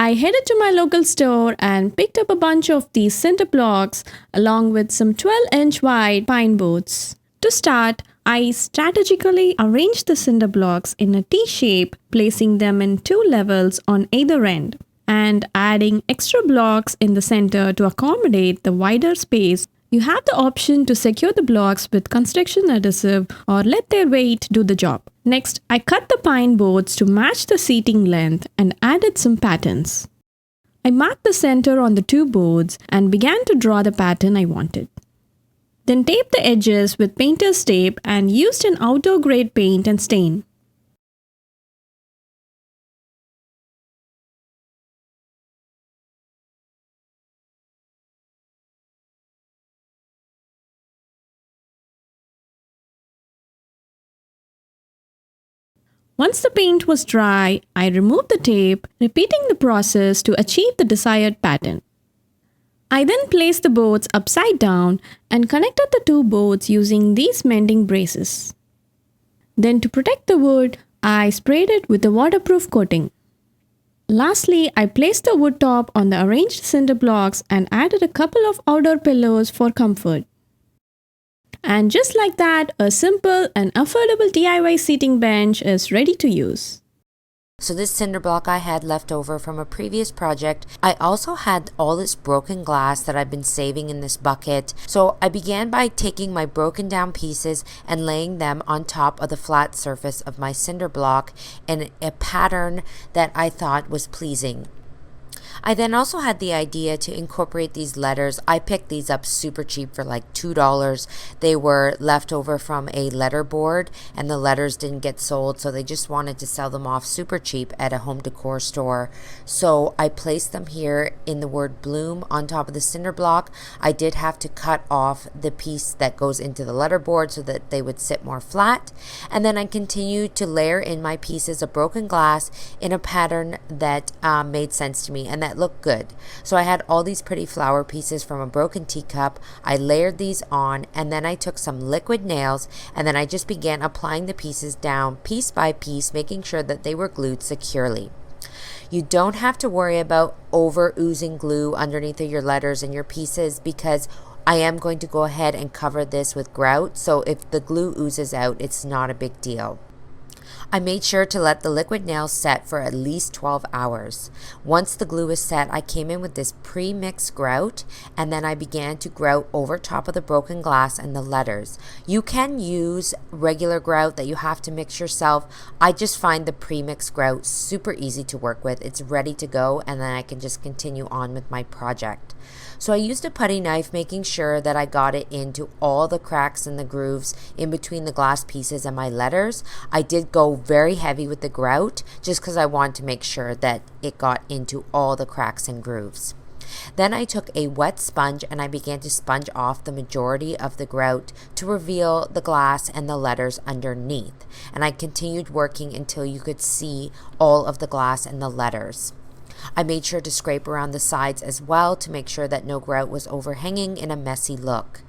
I headed to my local store and picked up a bunch of these cinder blocks along with some 12-inch wide pine boards. To start, I strategically arranged the cinder blocks in a T shape, placing them in two levels on either end, and adding extra blocks in the center to accommodate the wider space. You have the option to secure the blocks with construction adhesive or let their weight do the job. Next, I cut the pine boards to match the seating length and added some patterns. I marked the center on the two boards and began to draw the pattern I wanted. Then taped the edges with painter's tape and used an outdoor grade paint and stain. Once the paint was dry, I removed the tape, repeating the process to achieve the desired pattern. I then placed the boards upside down and connected the two boards using these mending braces. Then to protect the wood, I sprayed it with a waterproof coating. Lastly, I placed the wood top on the arranged cinder blocks and added a couple of outdoor pillows for comfort. And just like that, a simple and affordable DIY seating bench is ready to use. So this cinder block I had left over from a previous project. I also had all this broken glass that I've been saving in this bucket. So I began by taking my broken down pieces and laying them on top of the flat surface of my cinder block in a pattern that I thought was pleasing. I then also had the idea to incorporate these letters. I picked these up super cheap for like $2. They were left over from a letter board and the letters didn't get sold, so they just wanted to sell them off super cheap at a home decor store. So I placed them here in the word bloom on top of the cinder block. I did have to cut off the piece that goes into the letter board so that they would sit more flat. And then I continued to layer in my pieces of broken glass in a pattern that made sense to me and that looked good. So I had all these pretty flower pieces from a broken teacup. I layered these on, and then I took some liquid nails, and then I just began applying the pieces down piece by piece, making sure that they were glued securely. You don't have to worry about over oozing glue underneath of your letters and your pieces, because I am going to go ahead and cover this with grout, so if the glue oozes out, it's not a big deal. I made sure to let the liquid nails set for at least 12 hours. Once the glue is set, I came in with this pre-mixed grout, and then I began to grout over top of the broken glass and the letters. You can use regular grout that you have to mix yourself. I just find the pre-mixed grout super easy to work with. It's ready to go, and then I can just continue on with my project. So I used a putty knife, making sure that I got it into all the cracks and the grooves in between the glass pieces and my letters. I did go very heavy with the grout just because I wanted to make sure that it got into all the cracks and grooves. Then I took a wet sponge and I began to sponge off the majority of the grout to reveal the glass and the letters underneath. And I continued working until you could see all of the glass and the letters. I made sure to scrape around the sides as well to make sure that no grout was overhanging in a messy look.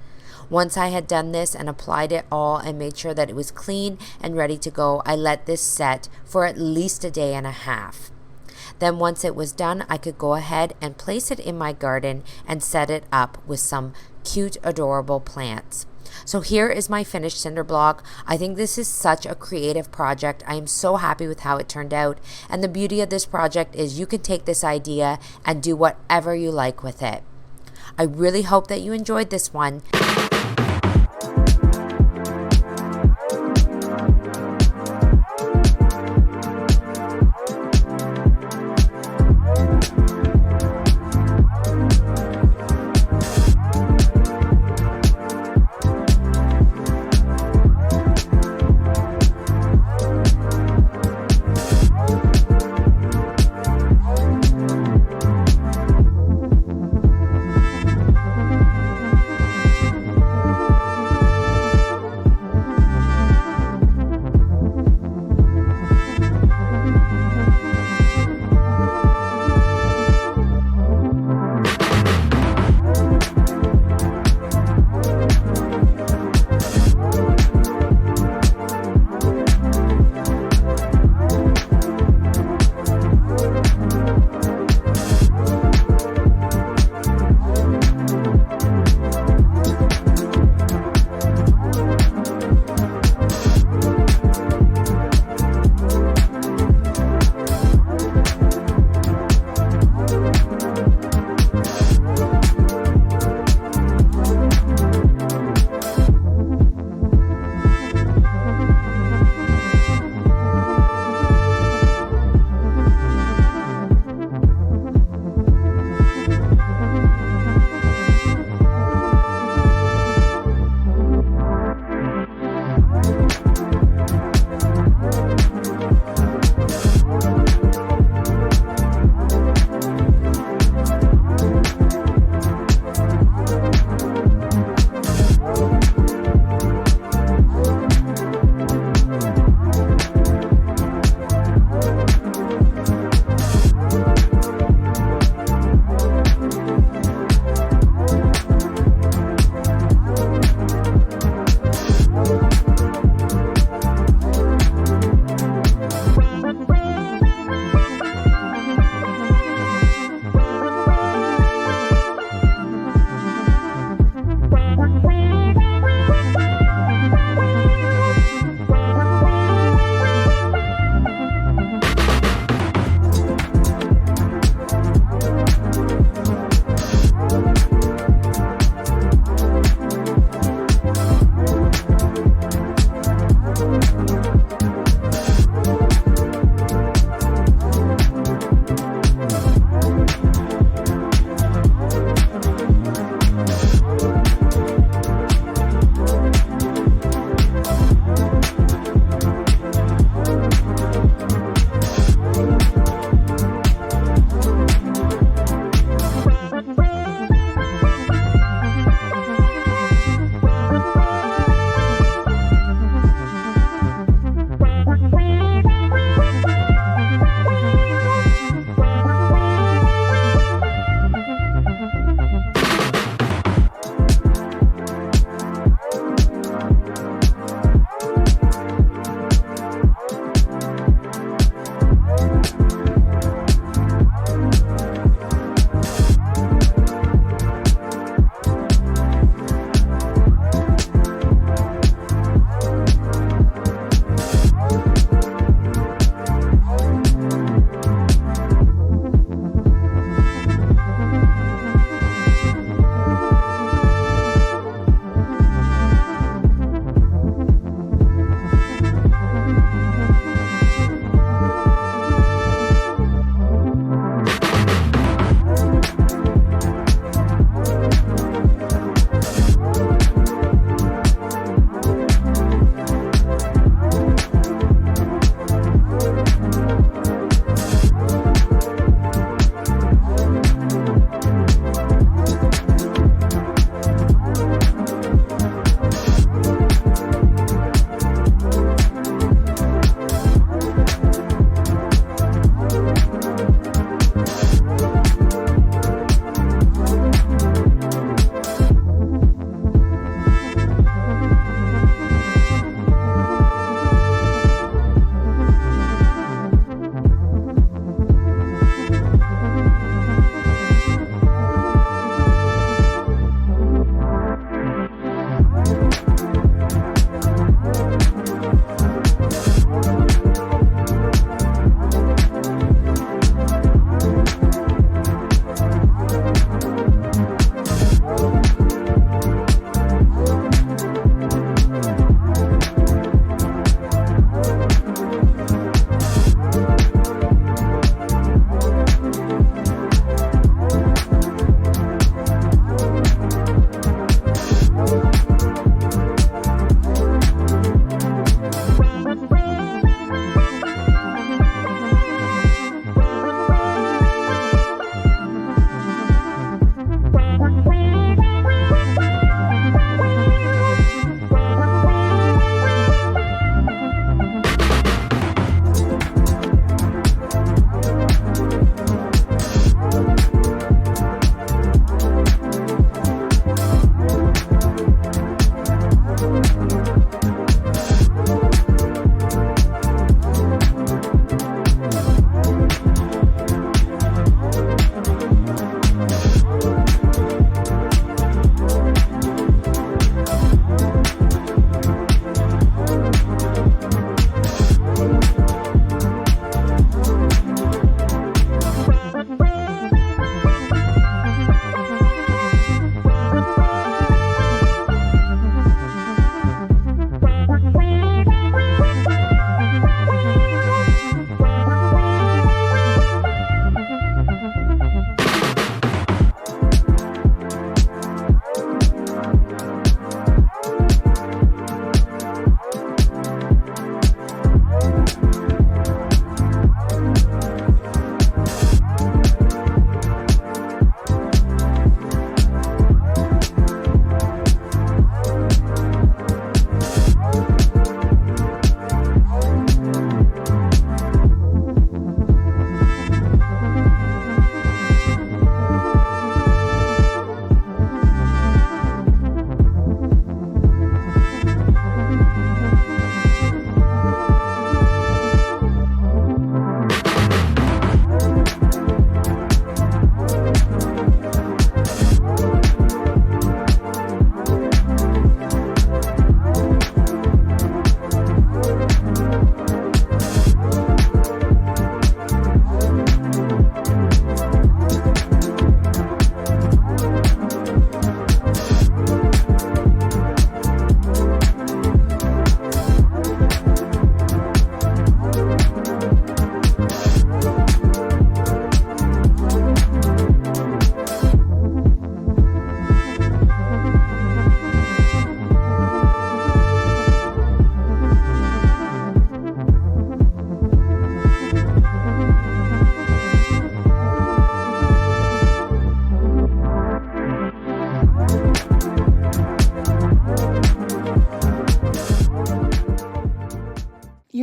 Once I had done this and applied it all and made sure that it was clean and ready to go, I let this set for at least a day and a half. Then once it was done, I could go ahead and place it in my garden and set it up with some cute, adorable plants. So here is my finished cinder block. I think this is such a creative project. I am so happy with how it turned out. And the beauty of this project is you can take this idea and do whatever you like with it. I really hope that you enjoyed this one.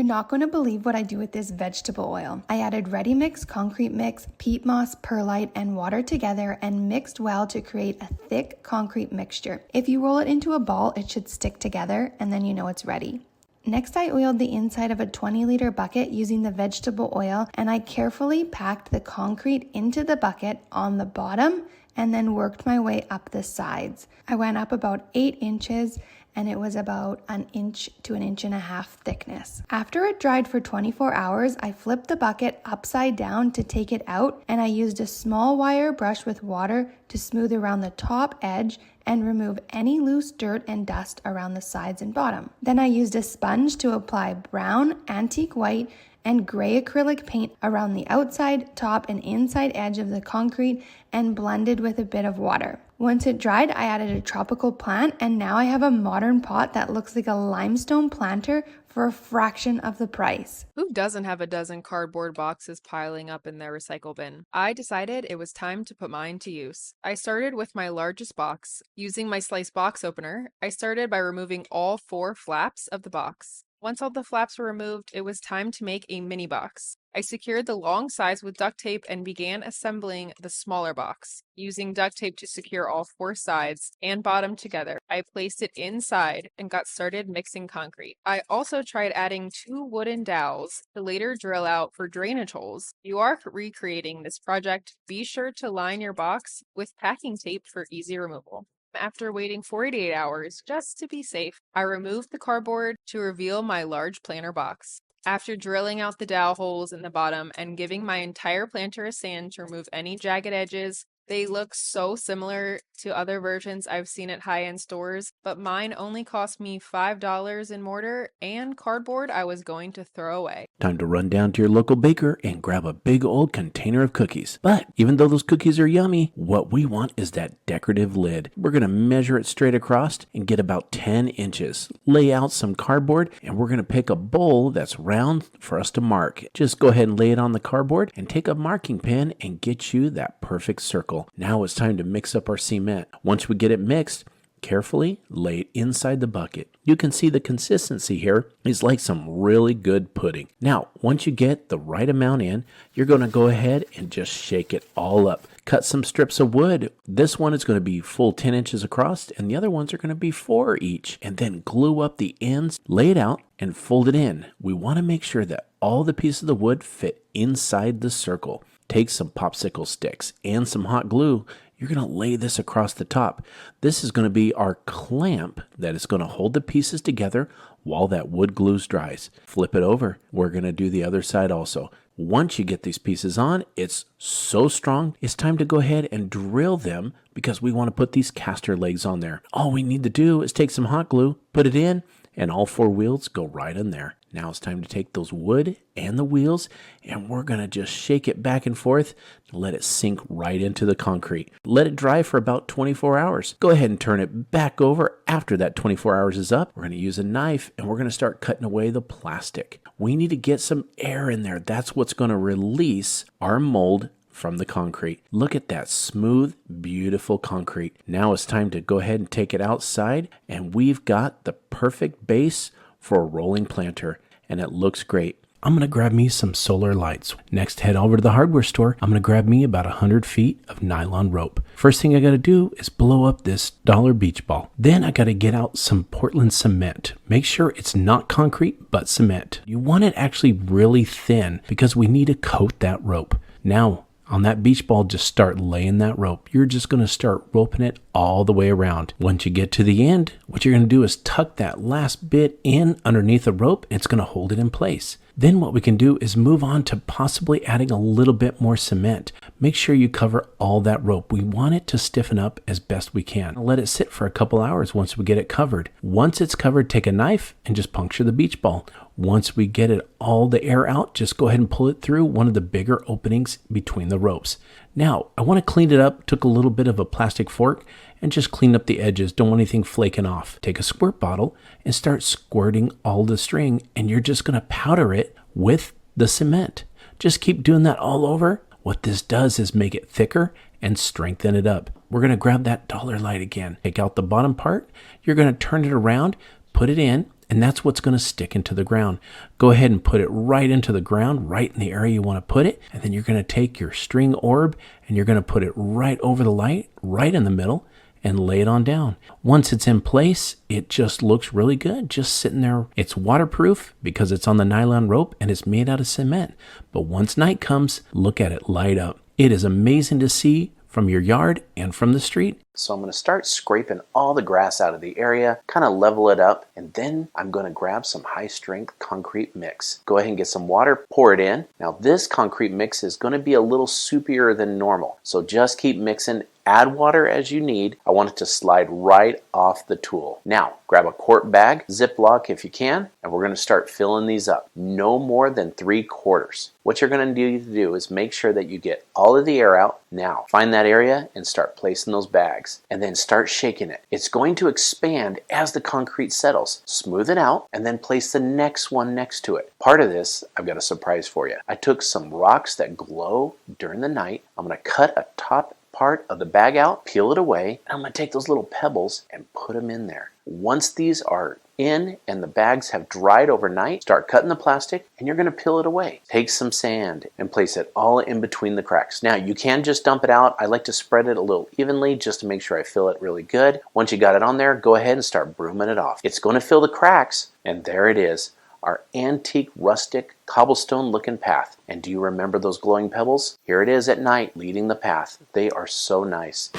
not going to believe what I do with this vegetable oil. I added ready mix, concrete mix, peat moss, perlite, and water together and mixed well to create a thick concrete mixture. If you roll it into a ball, it should stick together and then you know it's ready. Next, I oiled the inside of a 20-liter bucket using the vegetable oil, and I carefully packed the concrete into the bucket on the bottom and then worked my way up the sides. I went up about 8 inches and it was about 1 inch to 1.5 inches thickness. After it dried for 24 hours, I flipped the bucket upside down to take it out, and I used a small wire brush with water to smooth around the top edge and remove any loose dirt and dust around the sides and bottom. Then I used a sponge to apply brown, antique white, and gray acrylic paint around the outside, top, and inside edge of the concrete and blended with a bit of water. Once it dried, I added a tropical plant, and now I have a modern pot that looks like a limestone planter for a fraction of the price. Who doesn't have a dozen cardboard boxes piling up in their recycle bin? I decided it was time to put mine to use. I started with my largest box. Using my slice box opener, I started by removing all 4 flaps of the box. Once all the flaps were removed, it was time to make a mini box. I secured the long sides with duct tape and began assembling the smaller box. Using duct tape to secure all 4 sides and bottom together, I placed it inside and got started mixing concrete. I also tried adding 2 wooden dowels to later drill out for drainage holes. If you are recreating this project, be sure to line your box with packing tape for easy removal. After waiting 48 hours, just to be safe, I removed the cardboard to reveal my large planter box. After drilling out the dowel holes in the bottom and giving my entire planter a sand to remove any jagged edges, they look so similar to other versions I've seen at high-end stores, but mine only cost me $5 in mortar and cardboard I was going to throw away. Time to run down to your local baker and grab a big old container of cookies. But even though those cookies are yummy, what we want is that decorative lid. We're going to measure it straight across and get about 10 inches. Lay out some cardboard, and we're going to pick a bowl that's round for us to mark. Just go ahead and lay it on the cardboard and take a marking pen and get you that perfect circle. Now it's time to mix up our cement. Once we get it mixed, carefully lay it inside the bucket. You can see the consistency here is like some really good pudding. Now, once you get the right amount in, you're going to go ahead and just shake it all up. Cut some strips of wood. This one is going to be full 10 inches across, and the other ones are going to be 4 each. And then glue up the ends, lay it out, and fold it in. We want to make sure that all the pieces of the wood fit inside the circle. Take some popsicle sticks and some hot glue. You're going to lay this across the top. This is going to be our clamp that is going to hold the pieces together while that wood glue dries. Flip it over. We're going to do the other side also. Once you get these pieces on, it's so strong, it's time to go ahead and drill them because we want to put these caster legs on there. All we need to do is take some hot glue, put it in, and all 4 wheels go right in there. Now it's time to take those wood and the wheels, and we're going to just shake it back and forth to let it sink right into the concrete. Let it dry for about 24 hours. Go ahead and turn it back over after that 24 hours is up. We're going to use a knife, and we're going to start cutting away the plastic. We need to get some air in there. That's what's going to release our mold from the concrete. Look at that smooth, beautiful concrete. Now it's time to go ahead and take it outside, and we've got the perfect base for a rolling planter, and it looks great. I'm going to grab me some solar lights. Next, head over to the hardware store. I'm going to grab me about 100 feet of nylon rope. First thing I got to do is blow up this dollar beach ball. Then I got to get out some Portland cement. Make sure it's not concrete, but cement. You want it actually really thin because we need to coat that rope. Now, on that beach ball, just start laying that rope. You're just going to start roping it all the way around. Once you get to the end, what you're going to do is tuck that last bit in underneath the rope, and it's going to hold it in place. Then what we can do is move on to possibly adding a little bit more cement. Make sure you cover all that rope. We want it to stiffen up as best we can. Let it sit for a couple hours once we get it covered. Once it's covered, take a knife and just puncture the beach ball. Once we get it all the air out, just go ahead and pull it through one of the bigger openings between the ropes. Now, I want to clean it up. Took a little bit of a plastic fork and just clean up the edges. Don't want anything flaking off. Take a squirt bottle and start squirting all the string, and you're just going to powder it with the cement. Just keep doing that all over. What this does is make it thicker and strengthen it up. We're going to grab that dollar light again. Take out the bottom part. You're going to turn it around, put it in, and that's what's going to stick into the ground. Go ahead and put it right into the ground, right in the area you want to put it, and then you're going to take your string orb and you're going to put it right over the light, right in the middle, and lay it on down. Once it's in place, it just looks really good, just sitting there. It's waterproof because it's on the nylon rope and it's made out of cement. But once night comes, look at it light up. It is amazing to see from your yard and from the street. So I'm going to start scraping all the grass out of the area, kind of level it up, and then I'm going to grab some high strength concrete mix. Go ahead and get some water, pour it in. Now this concrete mix is going to be a little soupier than normal, so just keep mixing. Add water as you need. I want it to slide right off the tool. Now, grab a quart bag, Ziploc if you can, and we're going to start filling these up. No more than 3/4. What you're going to need to do is make sure that you get all of the air out. Now, find that area and start placing those bags, and then start shaking it. It's going to expand as the concrete settles. Smooth it out, and then place the next one next to it. Part of this, I've got a surprise for you. I took some rocks that glow during the night. I'm going to cut a top part of the bag out, peel it away, and I'm going to take those little pebbles and put them in there. Once these are in and the bags have dried overnight, start cutting the plastic and you're going to peel it away. Take some sand and place it all in between the cracks. Now you can just dump it out. I like to spread it a little evenly just to make sure I fill it really good. Once you got it on there, go ahead and start brooming it off. It's going to fill the cracks, and there it is. Our antique, rustic, cobblestone looking path. And do you remember those glowing pebbles? Here it is at night leading the path. They are so nice.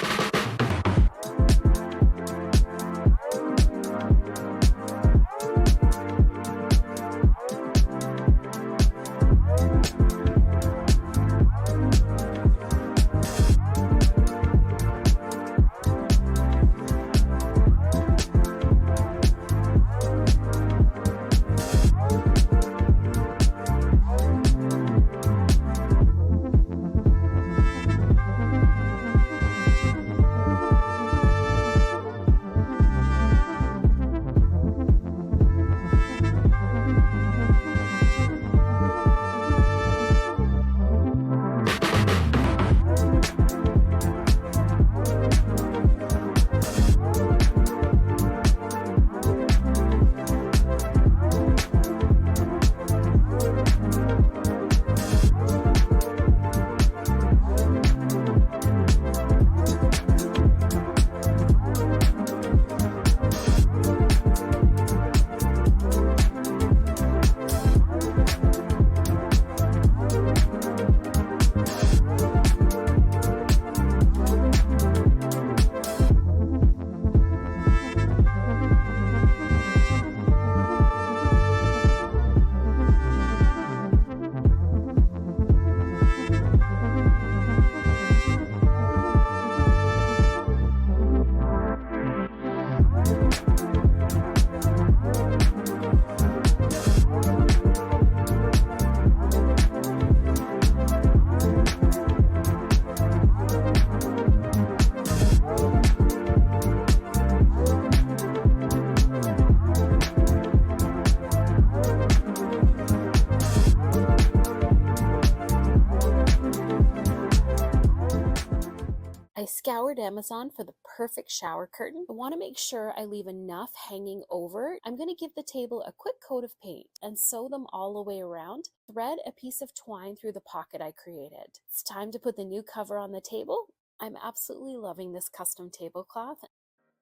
I scoured Amazon for the perfect shower curtain. I want to make sure I leave enough hanging over. I'm going to give the table a quick coat of paint and sew them all the way around. Thread a piece of twine through the pocket I created. It's time to put the new cover on the table. I'm absolutely loving this custom tablecloth.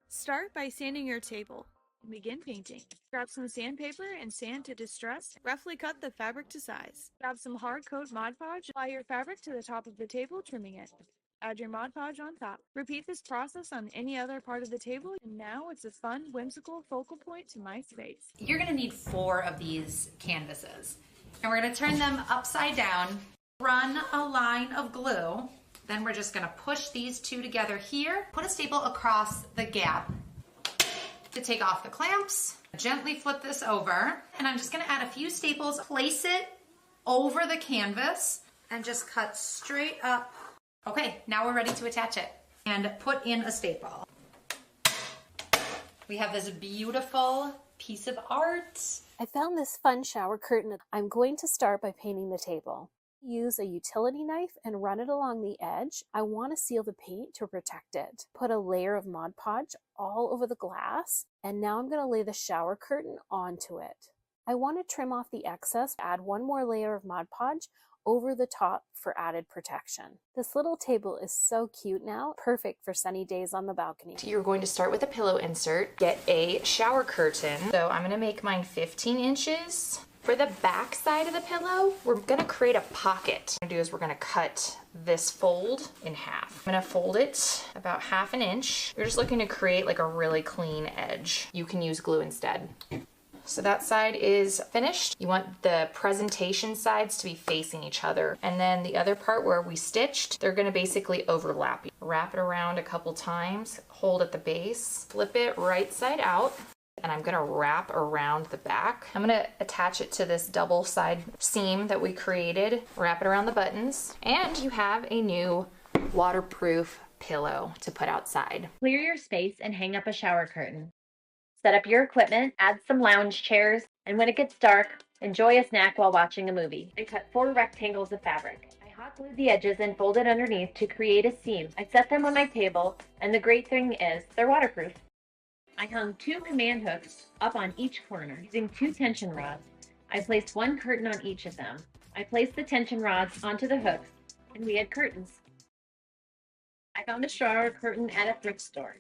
Start by sanding your table. Begin painting. Grab some sandpaper and sand to distress. Roughly cut the fabric to size. Grab some hard coat Mod Podge. Apply your fabric to the top of the table, trimming it. Add your Mod Podge on top. Repeat this process on any other part of the table, and now it's a fun, whimsical focal point to my space. You're going to need 4 of these canvases, and we're going to turn them upside down, run a line of glue, then we're just going to push these 2 together here, put a staple across the gap to take off the clamps, gently flip this over, and I'm just going to add a few staples, place it over the canvas, and just cut straight up. Okay, now we're ready to attach it and put in a staple. We have this beautiful piece of art. I found this fun shower curtain. I'm going to start by painting the table. Use a utility knife and run it along the edge. I want to seal the paint to protect it. Put a layer of Mod Podge all over the glass, and now I'm going to lay the shower curtain onto it. I want to trim off the excess, add one more layer of Mod Podge over the top for added protection. This little table is so cute now, perfect for sunny days on the balcony. You're going to start with a pillow insert, get a shower curtain. So I'm going to make mine 15 inches. For the back side of the pillow, we're going to create a pocket. What we're going to do is we're going to cut this fold in half. I'm going to fold it about 1/2 inch. You're just looking to create like a really clean edge. You can use glue instead. So that side is finished. You want the presentation sides to be facing each other. And then the other part where we stitched, they're gonna basically overlap. Wrap it around a couple times, hold at the base, flip it right side out, and I'm gonna wrap around the back. I'm gonna attach it to this double side seam that we created, wrap it around the buttons, and you have a new waterproof pillow to put outside. Clear your space and hang up a shower curtain. Set up your equipment, add some lounge chairs, and when it gets dark, enjoy a snack while watching a movie. I cut 4 rectangles of fabric. I hot glued the edges and folded underneath to create a seam. I set them on my table, and the great thing is they're waterproof. I hung 2 command hooks up on each corner using 2 tension rods. I placed 1 curtain on each of them. I placed the tension rods onto the hooks, and we had curtains. I found a shower curtain at a thrift store.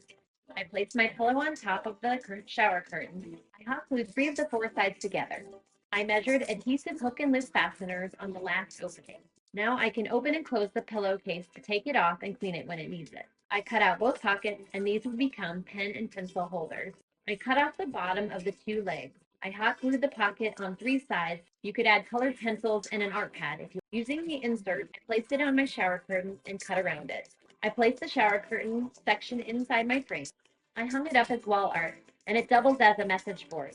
I placed my pillow on top of the shower curtain. I hot glued 3 of the 4 sides together. I measured adhesive hook and loop fasteners on the last opening. Now I can open and close the pillowcase to take it off and clean it when it needs it. I cut out both pockets, and these will become pen and pencil holders. I cut off the bottom of the 2 legs. I hot glued the pocket on 3 sides. You could add colored pencils and an art pad if you're using the insert. I placed it on my shower curtain and cut around it. I placed the shower curtain section inside my frame. I hung it up as wall art, and it doubles as a message board.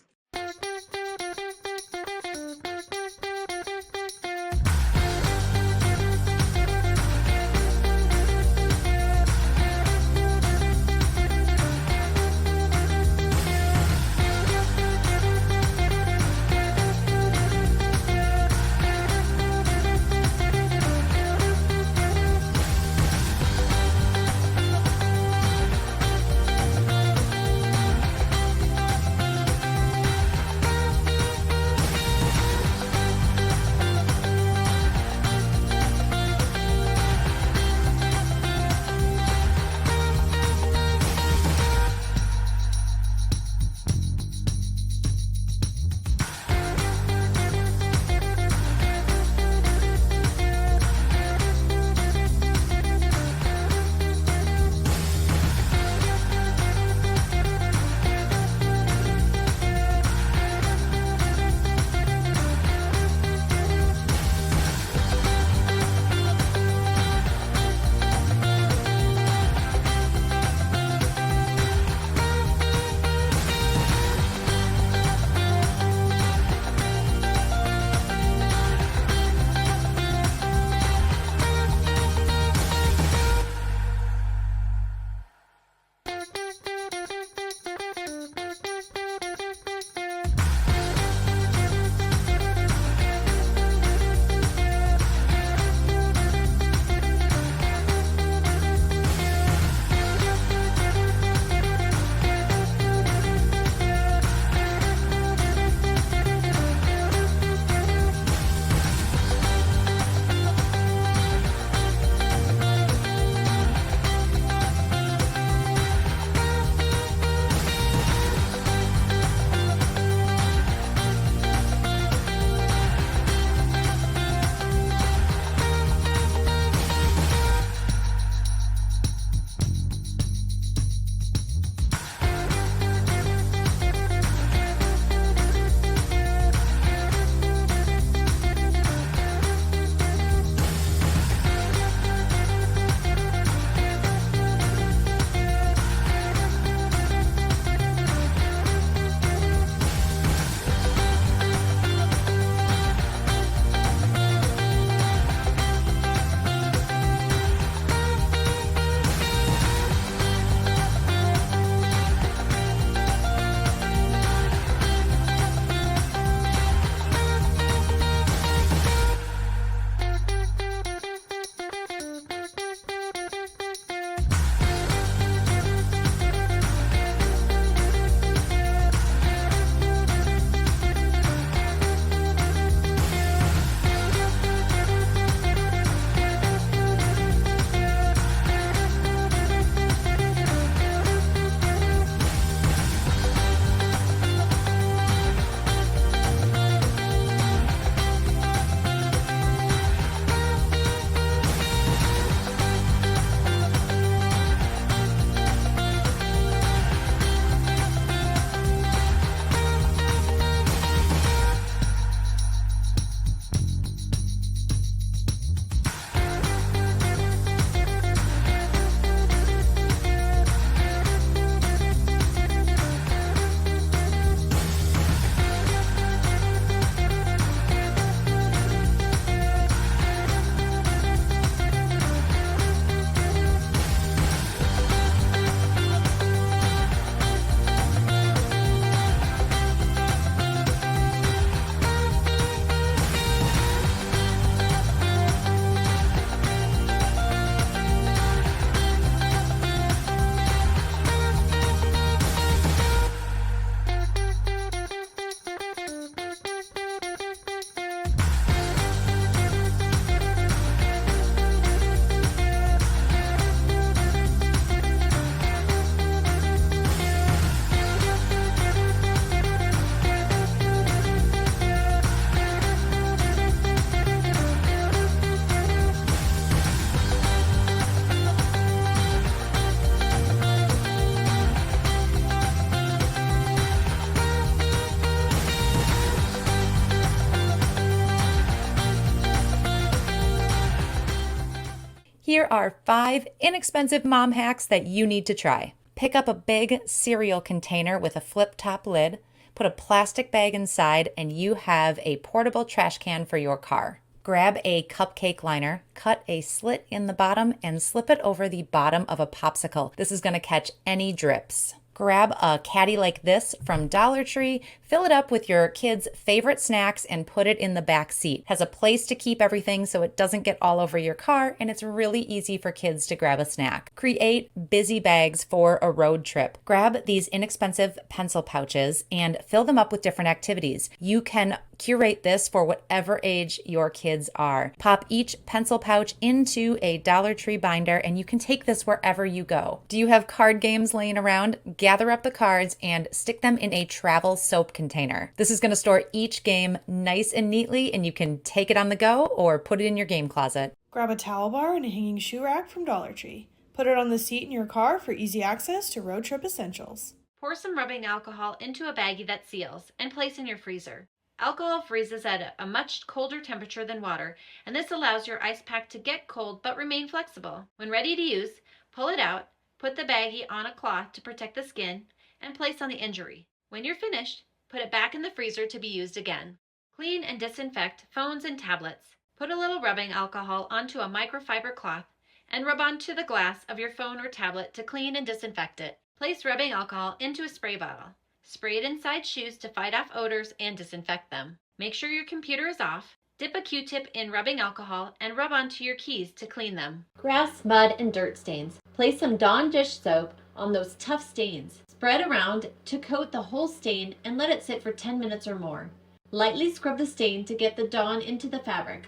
Here are 5 inexpensive mom hacks that you need to try. Pick up a big cereal container with a flip top lid, put a plastic bag inside, and you have a portable trash can for your car. Grab a cupcake liner, cut a slit in the bottom, and slip it over the bottom of a popsicle. This is going to catch any drips. Grab a caddy like this from Dollar Tree, fill it up with your kids' favorite snacks, and put it in the back seat. Has a place to keep everything so it doesn't get all over your car, and it's really easy for kids to grab a snack. Create busy bags for a road trip. Grab these inexpensive pencil pouches and fill them up with different activities. You can curate this for whatever age your kids are. Pop each pencil pouch into a Dollar Tree binder, and you can take this wherever you go. Do you have card games laying around? Gather up the cards and stick them in a travel soap container. This is going to store each game nice and neatly, and you can take it on the go or put it in your game closet. Grab a towel bar and a hanging shoe rack from Dollar Tree. Put it on the seat in your car for easy access to road trip essentials. Pour some rubbing alcohol into a baggie that seals and place in your freezer. Alcohol freezes at a much colder temperature than water, and this allows your ice pack to get cold but remain flexible. When ready to use, pull it out, put the baggie on a cloth to protect the skin, and place on the injury. When you're finished, put it back in the freezer to be used again. Clean and disinfect phones and tablets. Put a little rubbing alcohol onto a microfiber cloth and rub onto the glass of your phone or tablet to clean and disinfect it. Place rubbing alcohol into a spray bottle. Spray it inside shoes to fight off odors and disinfect them. Make sure your computer is off. Dip a Q-tip in rubbing alcohol and rub onto your keys to clean them. Grass, mud, and dirt stains. Place some Dawn dish soap on those tough stains. Spread around to coat the whole stain and let it sit for 10 minutes or more. Lightly scrub the stain to get the Dawn into the fabric.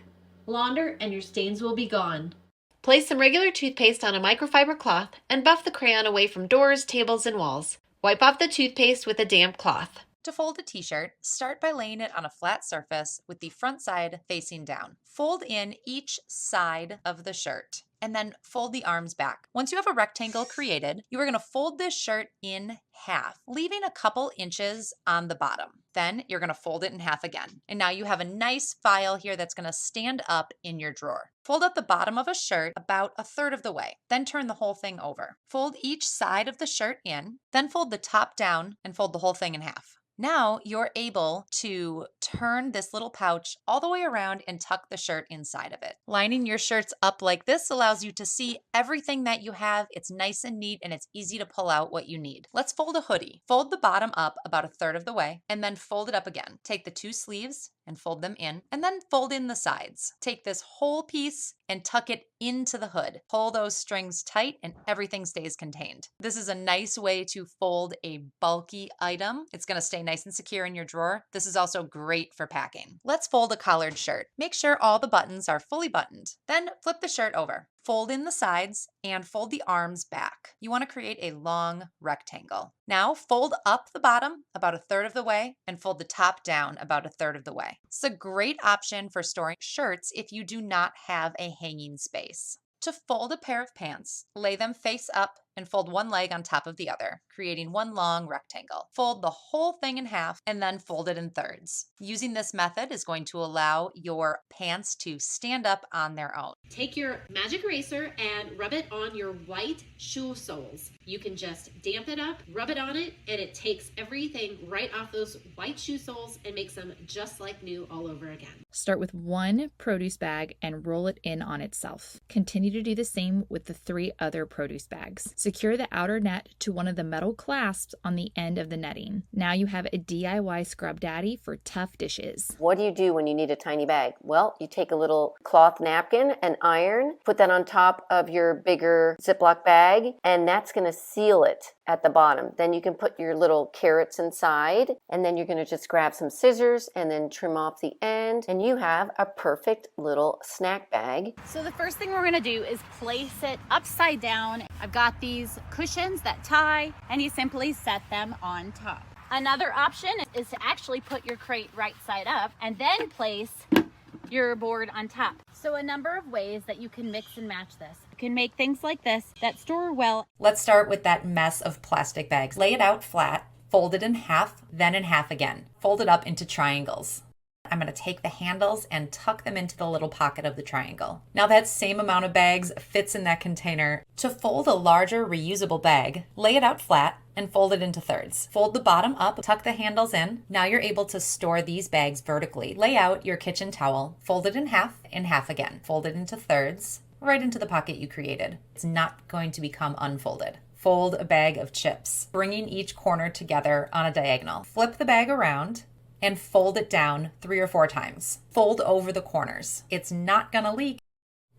Launder and your stains will be gone. Place some regular toothpaste on a microfiber cloth and buff the crayon away from doors, tables, and walls. Wipe off the toothpaste with a damp cloth. To fold a t-shirt, start by laying it on a flat surface with the front side facing down. Fold in each side of the shirt and then fold the arms back. Once you have a rectangle created, you are going to fold this shirt in half, leaving a couple inches on the bottom. Then you're going to fold it in half again. And now you have a nice file here that's going to stand up in your drawer. Fold up the bottom of a shirt about a third of the way, then turn the whole thing over. Fold each side of the shirt in, then fold the top down and fold the whole thing in half. Now you're able to turn this little pouch all the way around and tuck the shirt inside of it. Lining your shirts up like this allows you to see everything that you have. It's nice and neat and it's easy to pull out what you need. Let's fold a hoodie. Fold the bottom up about a third of the way and then fold it up again. Take the 2 sleeves and fold them in and then fold in the sides. Take this whole piece and tuck it into the hood. Pull those strings tight and everything stays contained. This is a nice way to fold a bulky item. It's going to stay nice and secure in your drawer. This is also great for packing. Let's fold a collared shirt. Make sure all the buttons are fully buttoned. Then flip the shirt over. Fold in the sides and fold the arms back. You want to create a long rectangle. Now fold up the bottom about a third of the way and fold the top down about a third of the way. It's a great option for storing shirts if you do not have a hanging space. To fold a pair of pants, lay them face up and fold one leg on top of the other, creating one long rectangle. Fold the whole thing in half and then fold it in thirds. Using this method is going to allow your pants to stand up on their own. Take your magic eraser and rub it on your white shoe soles. You can just damp it up, rub it on it, and it takes everything right off those white shoe soles and makes them just like new all over again. Start with one produce bag and roll it in on itself. Continue to do the same with the 3 other produce bags. Secure the outer net to one of the metal clasps on the end of the netting. Now you have a DIY scrub daddy for tough dishes. What do you do when you need a tiny bag? Well, you take a little cloth napkin and iron, put that on top of your bigger Ziploc bag, and that's going to seal it at the bottom. Then you can put your little carrots inside, and then you're going to just grab some scissors and then trim off the end, and you have a perfect little snack bag. So the first thing we're going to do is place it upside down. I've got these cushions that tie, and you simply set them on top. Another option is to actually put your crate right side up and then place your board on top. So a number of ways that you can mix and match this. You can make things like this that store well. Let's start with that mess of plastic bags. Lay it out flat, fold it in half, then in half again. Fold it up into triangles. I'm going to take the handles and tuck them into the little pocket of the triangle. Now that same amount of bags fits in that container. To fold a larger reusable bag, lay it out flat and fold it into thirds. Fold the bottom up, tuck the handles in. Now you're able to store these bags vertically. Lay out your kitchen towel, fold it in half again. Fold it into thirds, right into the pocket you created. It's not going to become unfolded. Fold a bag of chips, bringing each corner together on a diagonal. Flip the bag around and fold it down 3 or 4 times. Fold over the corners. It's not gonna leak.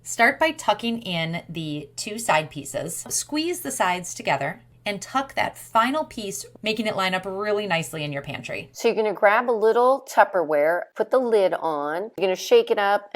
Start by tucking in the 2 side pieces. Squeeze the sides together and tuck that final piece, making it line up really nicely in your pantry. So you're going to grab a little Tupperware, put the lid on. You're going to shake it up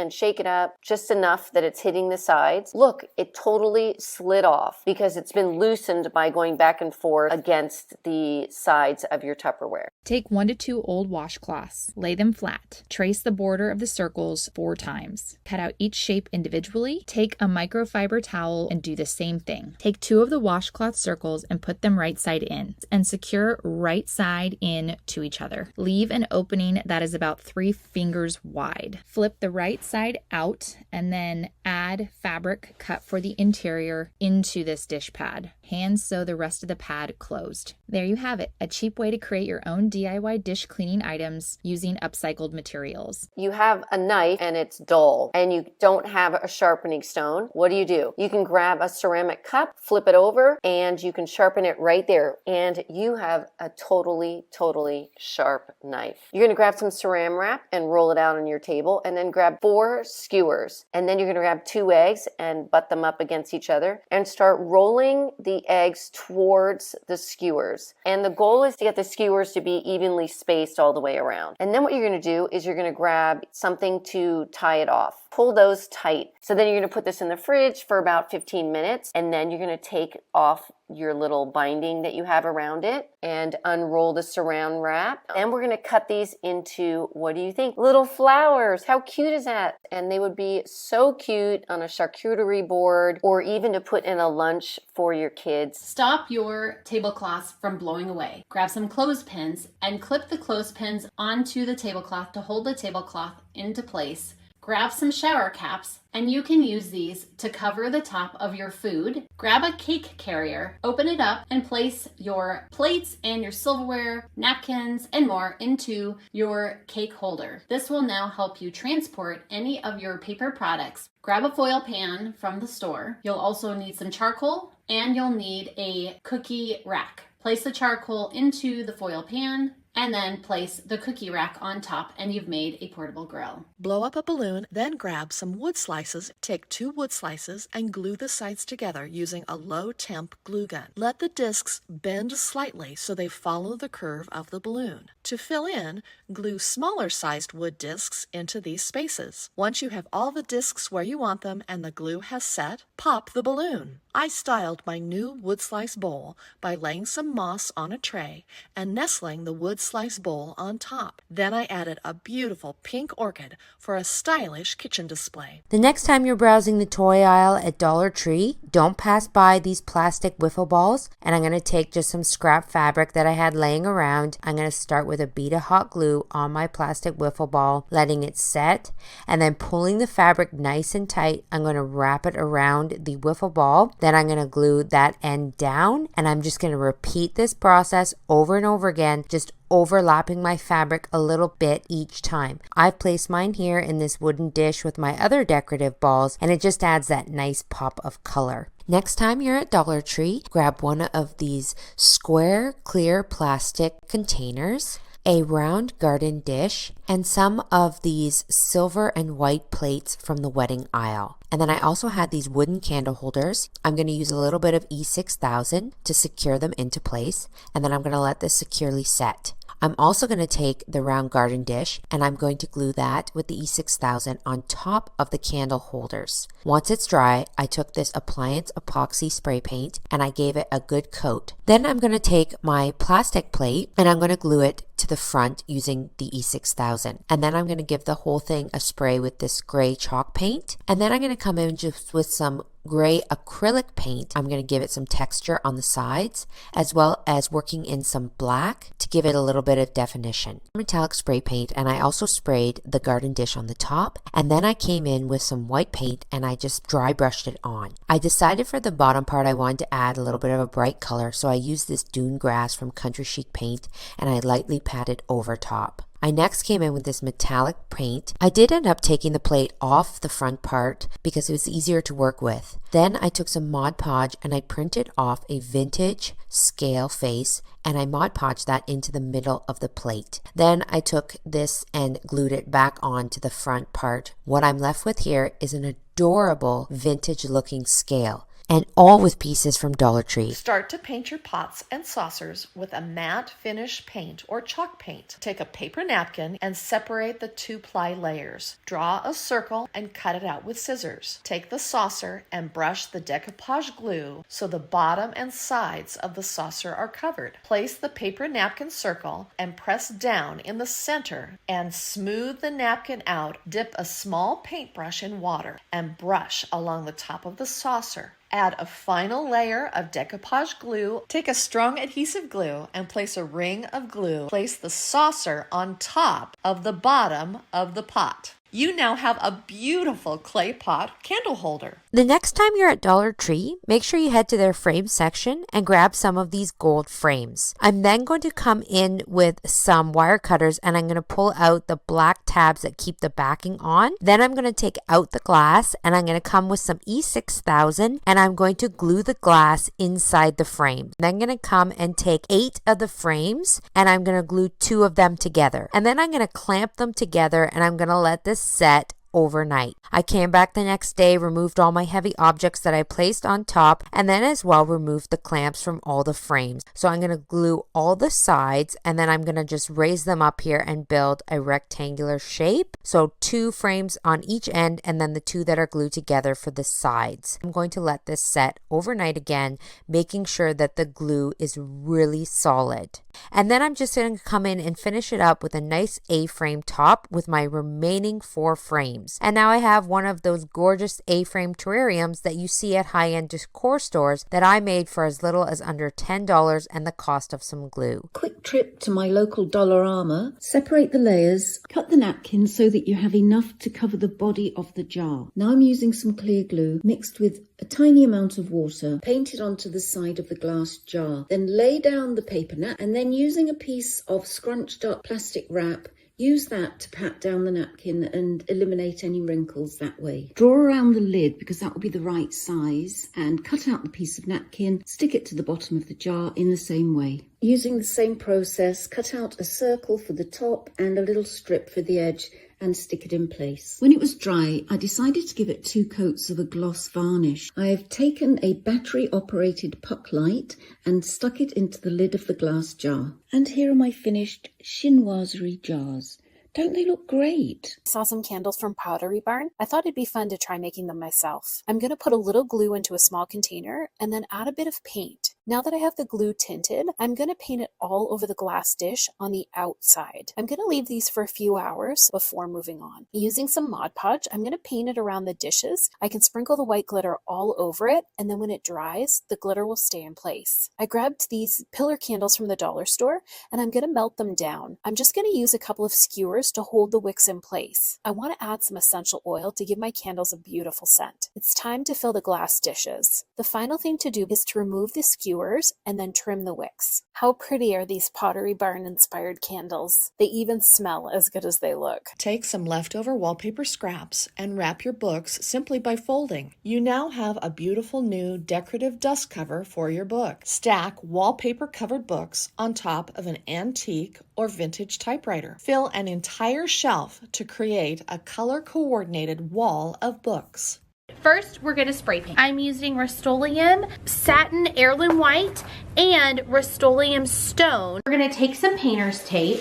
just enough that it's hitting the sides. Look, it totally slid off because it's been loosened by going back and forth against the sides of your Tupperware. Take 1 to 2 old washcloths, lay them flat, trace the border of the circles 4 times. Cut out each shape individually. Take a microfiber towel and do the same thing. Take 2 of the washcloth circles and put them right side in and secure right side in to each other. Leave an opening that is about 3 fingers wide. Flip the right side out and then add fabric cut for the interior into this dish pad. Hand sew the rest of the pad closed. There you have it, a cheap way to create your own DIY dish cleaning items using upcycled materials. You have a knife and it's dull and you don't have a sharpening stone. What do? You can grab a ceramic cup, flip it over, and you can sharpen it right there. And you have a totally sharp knife. You're gonna grab some saran wrap and roll it out on your table, and then grab 4 skewers. And then you're gonna grab 2 eggs and butt them up against each other and start rolling the eggs towards the skewers. And the goal is to get the skewers to be evenly spaced all the way around. And then what you're going to do is you're going to grab something to tie it off. Pull those tight. So then you're going to put this in the fridge for about 15 minutes, and then you're going to take off your little binding that you have around it and unroll the saran wrap. And we're going to cut these into, what do you think? Little flowers. How cute is that? And they would be so cute on a charcuterie board or even to put in a lunch for your kids. Stop your tablecloths from blowing away. Grab some clothespins and clip the clothespins onto the tablecloth to hold the tablecloth into place. Grab some shower caps, and you can use these to cover the top of your food. Grab a cake carrier, open it up, and place your plates and your silverware, napkins, and more into your cake holder. This will now help you transport any of your paper products. Grab a foil pan from the store. You'll also need some charcoal, and you'll need a cookie rack. Place the charcoal into the foil pan, and then place the cookie rack on top, and you've made a portable grill. Blow up a balloon, then grab some wood slices. Take 2 wood slices and glue the sides together using a low-temp glue gun. Let the discs bend slightly so they follow the curve of the balloon. To fill in, glue smaller-sized wood discs into these spaces. Once you have all the discs where you want them and the glue has set, pop the balloon. I styled my new wood slice bowl by laying some moss on a tray and nestling the wood slice bowl on top. Then I added a beautiful pink orchid for a stylish kitchen display. The next time you're browsing the toy aisle at Dollar Tree, don't pass by these plastic wiffle balls. And I'm going to take just some scrap fabric that I had laying around. I'm going to start with a bead of hot glue on my plastic wiffle ball, letting it set, and then pulling the fabric nice and tight. I'm going to wrap it around the wiffle ball. Then I'm going to glue that end down, and I'm just going to repeat this process over and over again, just overlapping my fabric a little bit each time. I've placed mine here in this wooden dish with my other decorative balls, and it just adds that nice pop of color. Next time you're at Dollar Tree, grab one of these square clear plastic containers, a round garden dish, and some of these silver and white plates from the wedding aisle. And then I also had these wooden candle holders. I'm going to use a little bit of E6000 to secure them into place, and then I'm going to let this securely set. I'm also going to take the round garden dish and I'm going to glue that with the E6000 on top of the candle holders. Once it's dry, I took this appliance epoxy spray paint and I gave it a good coat. Then I'm going to take my plastic plate and I'm going to glue it to the front using the E6000. And then I'm going to give the whole thing a spray with this gray chalk paint. And then I'm going to come in just with some gray acrylic paint. I'm going to give it some texture on the sides, as well as working in some black to give it a little bit of definition. Metallic spray paint, and I also sprayed the garden dish on the top, and then I came in with some white paint and I just dry brushed it on. I decided for the bottom part I wanted to add a little bit of a bright color, so I used this dune grass from Country Chic Paint and I lightly patted over top. I next came in with this metallic paint. I did end up taking the plate off the front part because it was easier to work with. Then I took some Mod Podge and I printed off a vintage scale face and I Mod Podged that into the middle of the plate. Then I took this and glued it back onto the front part. What I'm left with here is an adorable vintage looking scale, and all with pieces from Dollar Tree. Start to paint your pots and saucers with a matte finish paint or chalk paint. Take a paper napkin and separate the 2-ply layers. Draw a circle and cut it out with scissors. Take the saucer and brush the decoupage glue so the bottom and sides of the saucer are covered. Place the paper napkin circle and press down in the center and smooth the napkin out. Dip a small paintbrush in water and brush along the top of the saucer. Add a final layer of decoupage glue. Take a strong adhesive glue and place a ring of glue. Place the saucer on top of the bottom of the pot. You now have a beautiful clay pot candle holder. The next time you're at Dollar Tree, make sure you head to their frame section and grab some of these gold frames. I'm then going to come in with some wire cutters and I'm going to pull out the black tabs that keep the backing on. Then I'm going to take out the glass and I'm going to come with some E6000 and I'm going to glue the glass inside the frame. Then I'm going to come and take 8 of the frames and I'm going to glue 2 of them together. And then I'm going to clamp them together and I'm going to let this set overnight. I came back the next day, removed all my heavy objects that I placed on top, and then as well removed the clamps from all the frames. So I'm going to glue all the sides and then I'm going to just raise them up here and build a rectangular shape. So 2 frames on each end and then the 2 that are glued together for the sides. I'm going to let this set overnight again, making sure that the glue is really solid. And then I'm just going to come in and finish it up with a nice A-frame top with my remaining 4 frames. And now I have one of those gorgeous A-frame terrariums that you see at high-end decor stores that I made for as little as under $10 and the cost of some glue. Quick trip to my local Dollarama. Separate the layers, cut the napkin so that you have enough to cover the body of the jar. Now I'm using some clear glue mixed with a tiny amount of water, paint it onto the side of the glass jar. Then lay down the paper napkin and then using a piece of scrunched up plastic wrap, use that to pat down the napkin and eliminate any wrinkles that way. Draw around the lid because that will be the right size and cut out the piece of napkin, stick it to the bottom of the jar in the same way. Using the same process, cut out a circle for the top and a little strip for the edge and stick it in place. When it was dry, I decided to give it 2 coats of a gloss varnish. I have taken a battery-operated puck light and stuck it into the lid of the glass jar. And here are my finished chinoiserie jars. Don't they look great? I saw some candles from Pottery Barn. I thought it'd be fun to try making them myself. I'm going to put a little glue into a small container and then add a bit of paint. Now that I have the glue tinted, I'm going to paint it all over the glass dish on the outside. I'm going to leave these for a few hours before moving on. Using some Mod Podge, I'm going to paint it around the dishes. I can sprinkle the white glitter all over it, and then when it dries, the glitter will stay in place. I grabbed these pillar candles from the dollar store, and I'm going to melt them down. I'm just going to use a couple of skewers to hold the wicks in place. I want to add some essential oil to give my candles a beautiful scent. It's time to fill the glass dishes. The final thing to do is to remove the skewers and then trim the wicks. How pretty are these Pottery Barn inspired candles? They even smell as good as they look. Take some leftover wallpaper scraps and wrap your books simply by folding. You now have a beautiful new decorative dust cover for your book. Stack wallpaper covered books on top of an antique or vintage typewriter. Fill an entire shelf to create a color-coordinated wall of books. First, we're going to spray paint. I'm using Rust-Oleum Satin Heirloom White and Rust-Oleum Stone. We're going to take some painter's tape.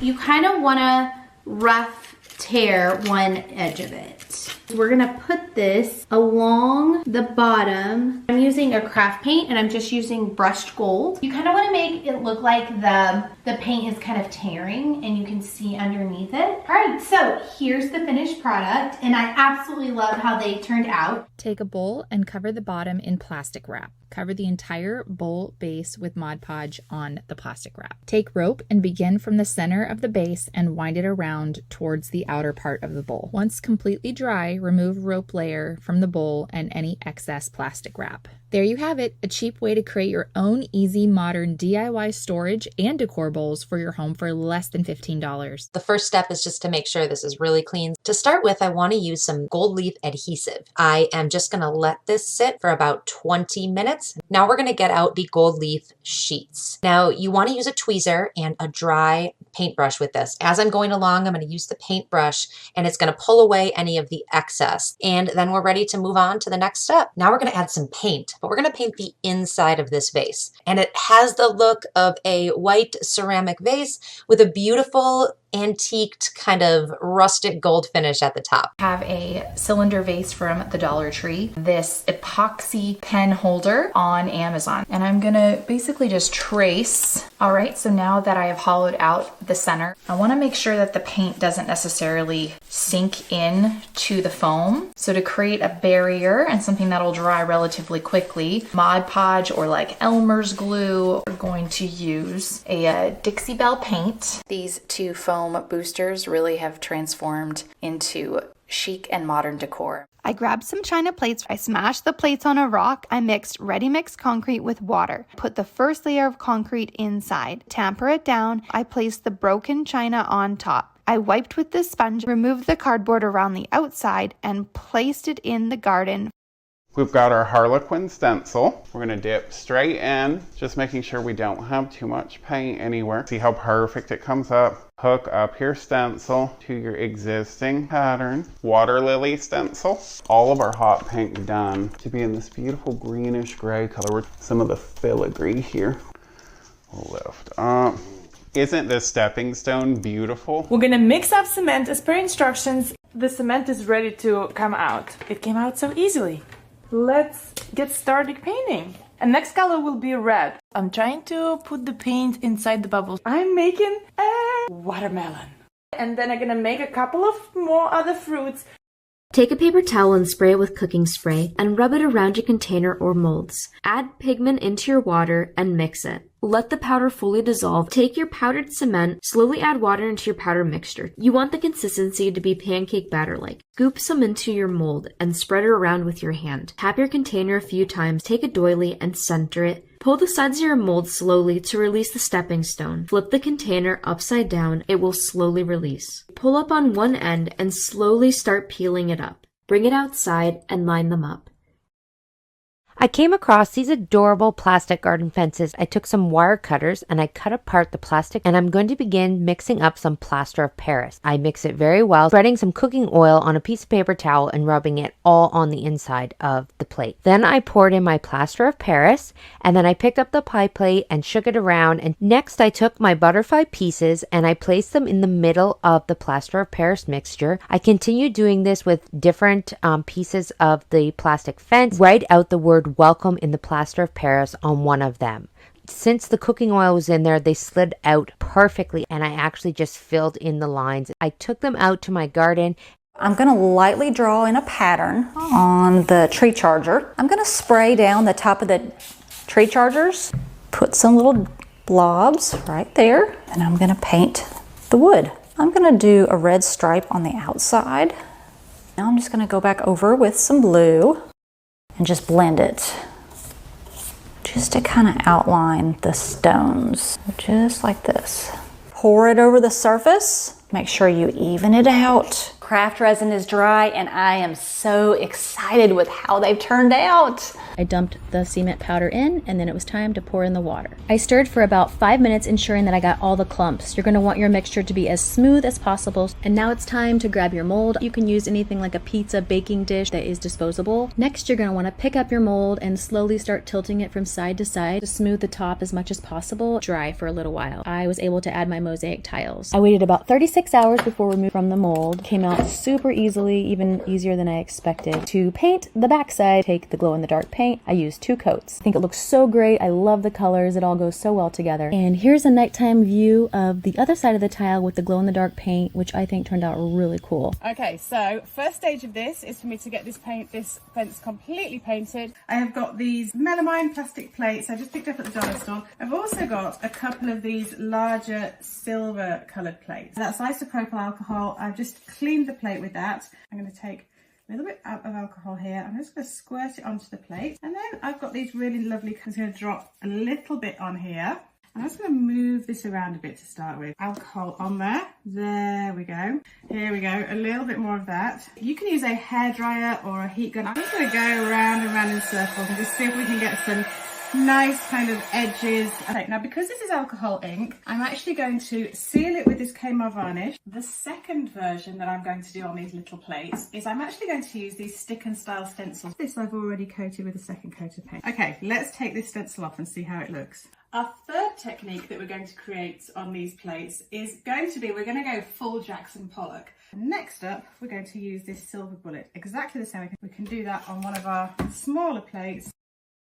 You kind of want to rough tear one edge of it. We're gonna put this along the bottom. I'm using a craft paint and I'm just using brushed gold. You kind of want to make it look like the paint is kind of tearing and you can see underneath it. All right, so here's the finished product and I absolutely love how they turned out. Take a bowl and cover the bottom in plastic wrap. Cover the entire bowl base with Mod Podge on the plastic wrap. Take rope and begin from the center of the base and wind it around towards the outer part of the bowl. Once completely dry, remove rope layer from the bowl and any excess plastic wrap. There you have it, a cheap way to create your own easy modern DIY storage and decor bowls for your home for less than $15. The first step is just to make sure this is really clean. To start with, I want to use some gold leaf adhesive. I am just going to let this sit for about 20 minutes. Now we're going to get out the gold leaf sheets. Now you want to use a tweezer and a dry paintbrush with this. As I'm going along, I'm going to use the paintbrush and it's going to pull away any of the excess. And then we're ready to move on to the next step. Now we're going to add some paint, but we're going to paint the inside of this vase. And it has the look of a white ceramic vase with a beautiful antiqued kind of rustic gold finish at the top. I have a cylinder vase from the Dollar Tree, this epoxy pen holder on Amazon, and I'm gonna basically just trace. All right, so now that I have hollowed out the center, I wanna make sure that the paint doesn't necessarily sink in to the foam. So to create a barrier and something that'll dry relatively quickly, Mod Podge or like Elmer's glue, we're going to use a Dixie Belle paint. These two foam boosters really have transformed into chic and modern decor. I grabbed some china plates. I smashed the plates on a rock. I mixed ready mix concrete with water. Put the first layer of concrete inside. Tamper it down. I placed the broken china on top. I wiped with this sponge, removed the cardboard around the outside, and placed it in the garden. We've got our Harlequin stencil. We're gonna dip straight in, just making sure we don't have too much paint anywhere. See how perfect it comes up. Hook up your stencil to your existing pattern. Water lily stencil. All of our hot pink done to be in this beautiful greenish gray color with some of the filigree here. Lift up. Isn't this stepping stone beautiful? We're gonna mix up cement as per instructions. The cement is ready to come out. It came out so easily. Let's get started painting. And next color will be red. I'm trying to put the paint inside the bubbles. I'm making a watermelon. And then I'm gonna make a couple of more other fruits. Take a paper towel and spray it with cooking spray and rub it around your container or molds. Add pigment into your water and mix it. Let the powder fully dissolve. Take your powdered cement, slowly add water into your powder mixture. You want the consistency to be pancake batter-like. Scoop some into your mold and spread it around with your hand. Tap your container a few times, take a doily and center it. Pull the sides of your mold slowly to release the stepping stone. Flip the container upside down, it will slowly release. Pull up on one end and slowly start peeling it up. Bring it outside and line them up. I came across these adorable plastic garden fences. I took some wire cutters and I cut apart the plastic and I'm going to begin mixing up some plaster of Paris. I mix it very well, spreading some cooking oil on a piece of paper towel and rubbing it all on the inside of the plate. Then I poured in my plaster of Paris and then I picked up the pie plate and shook it around, and next I took my butterfly pieces and I placed them in the middle of the plaster of Paris mixture. I continued doing this with different pieces of the plastic fence. Write out the word welcome in the plaster of Paris on one of them. Since the cooking oil was in there, they slid out perfectly and I actually just filled in the lines. I took them out to my garden. I'm going to lightly draw in a pattern on the tree charger. I'm going to spray down the top of the tree chargers, put some little blobs right there, and I'm going to paint the wood. I'm going to do a red stripe on the outside. Now I'm just going to go back over with some blue and just blend it, just to kind of outline the stones, just like this. Pour it over the surface. Make sure you even it out. Craft resin is dry and I am so excited with how they've turned out. I dumped the cement powder in, and then it was time to pour in the water. I stirred for about 5 minutes, ensuring that I got all the clumps. You're going to want your mixture to be as smooth as possible. And now it's time to grab your mold. You can use anything like a pizza baking dish that is disposable. Next, you're going to want to pick up your mold and slowly start tilting it from side to side to smooth the top as much as possible. Dry for a little while. I was able to add my mosaic tiles. I waited about 36 hours before removing from the mold. Came out super easily, even easier than I expected. To paint the backside, take the glow-in-the-dark paint. I used 2 coats. I think it looks so great. I love the colors. It all goes so well together. And here's a nighttime view of the other side of the tile with the glow-in-the-dark paint, which I think turned out really cool. Okay, so first stage of this is for me to get this fence completely painted. I have got these melamine plastic plates I just picked up at the dollar store. I've also got a couple of these larger silver coloured plates. That's isopropyl alcohol. I've just cleaned the plate with that. I'm going to take a little bit of alcohol here. I'm just going to squirt it onto the plate. And then I've got these really lovely, I'm going to drop a little bit on here. I'm just going to move this around a bit to start with. Alcohol on there. There we go. Here we go. A little bit more of that. You can use a hairdryer or a heat gun. I'm just going to go around and around in circles and just see if we can get some nice kind of edges. Okay, now because this is alcohol ink, I'm actually going to seal it with this Kmart varnish. The second version that I'm going to do on these little plates is I'm actually going to use these stick and style stencils. This I've already coated with a second coat of paint. Okay, let's take this stencil off and see how it looks. Our third technique that we're going to create on these plates is going to be, we're going to go full Jackson Pollock. Next up, we're going to use this silver bullet, exactly the same. We can do that on one of our smaller plates.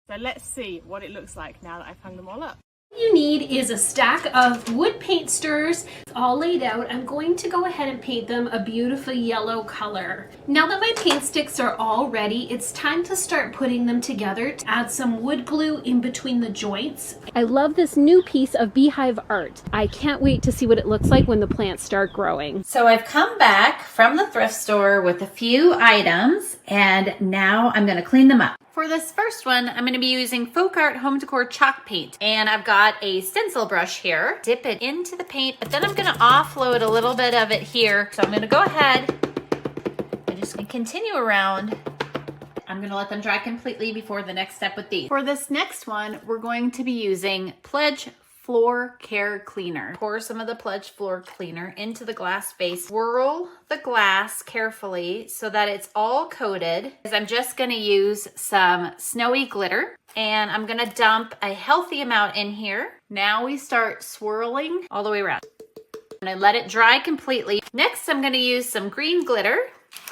So let's see what it looks like now that I've hung them all up. What you need is a stack of wood paint stirrers. It's all laid out. I'm going to go ahead and paint them a beautiful yellow color. Now that my paint sticks are all ready, it's time to start putting them together to add some wood glue in between the joints. I love this new piece of beehive art. I can't wait to see what it looks like when the plants start growing. So I've come back from the thrift store with a few items, and now I'm going to clean them up. For this first one, I'm going to be using Folk Art Home Decor chalk paint, and I've got a stencil brush here. Dip it into the paint, but then I'm going to offload a little bit of it here. So I'm going to go ahead and just continue around. I'm going to let them dry completely before the next step with these. For this next one, we're going to be using Pledge Floor Care Cleaner. Pour some of the Pledge Floor Cleaner into the glass base. Swirl the glass carefully so that it's all coated. I'm just going to use some snowy glitter, and I'm going to dump a healthy amount in here. Now we start swirling all the way around. And I let it dry completely. Next, I'm going to use some green glitter.